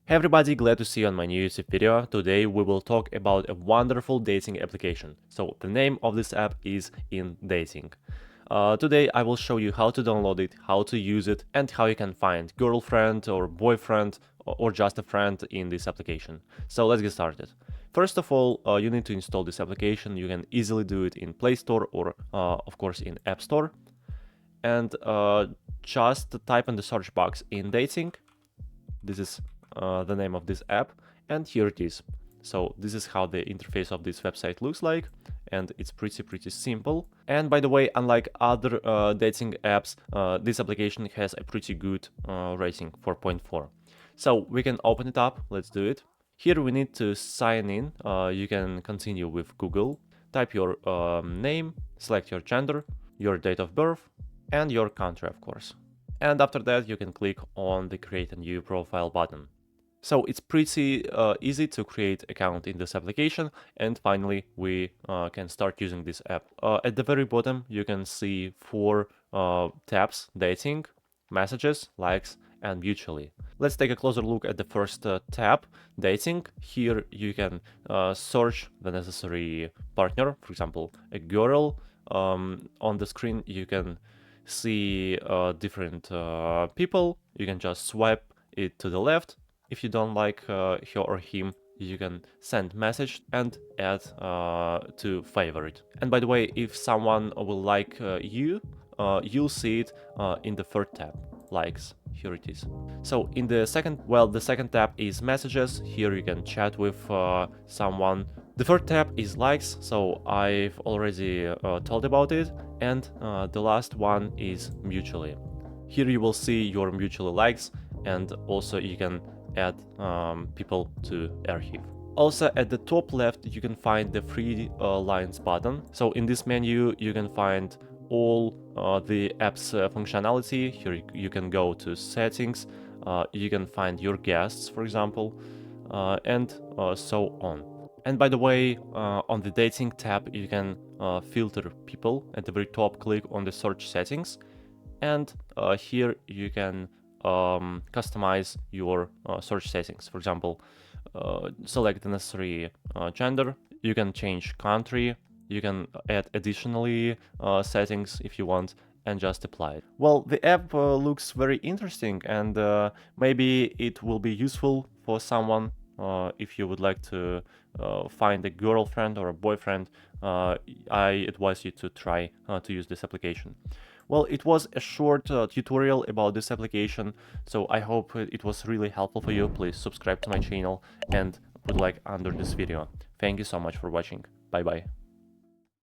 Hey everybody, glad to see you on my new YouTube video. Today we will talk about a wonderful dating application. So the name of this app is InDating. Today I will show you how to download it, how to use it, and how you can find girlfriend or boyfriend or just a friend in this application. So let's get started. First of all, you need to install this application. You can easily do it in Play Store or of course in App Store. And just type in the search box InDating. This is the name of this app, and here it is. So this is how the interface of this website looks like, and it's pretty simple. And by the way, unlike other dating apps, this application has a pretty good rating, 4.4. So we can open it up. Let's do it. Here we need to sign in. You can continue with Google. Type your name, select your gender, your date of birth, and your country, of course. And after that, you can click on the create a new profile button. So it's pretty easy to create account in this application, and finally we can start using this app. At the very bottom you can see 4 tabs: dating, messages, likes, and mutually. Let's take a closer look at the first tab, dating. Here you can search the necessary partner, for example a girl. On the screen you can see different people. You can just swipe it to the left. If you don't like her or him, you can send message and add to favorite. And by the way, if someone will like you, you'll see it in the third tab, likes. Here it is. So in the second tab is messages. Here you can chat with someone. The third tab is likes, so I've already told about it. And the last one is mutually. Here you will see your mutual likes, and also you can add people to Archive. Also at the top left you can find the 3 lines button. So in this menu you can find all the app's functionality. Here you can go to settings, you can find your guests, for example, and so on. And by the way, on the dating tab you can filter people. At the very top, click on the search settings, and here you can customize your search settings. For example, select the necessary gender. You can change country. You can add additionally settings if you want, and just apply it. Well, the app looks very interesting, and maybe it will be useful for someone. If you would like to find a girlfriend or a boyfriend, I advise you to try to use this application. Well, it was a short tutorial about this application, so I hope it was really helpful for you. Please subscribe to my channel and put a like under this video. Thank you so much for watching. Bye bye.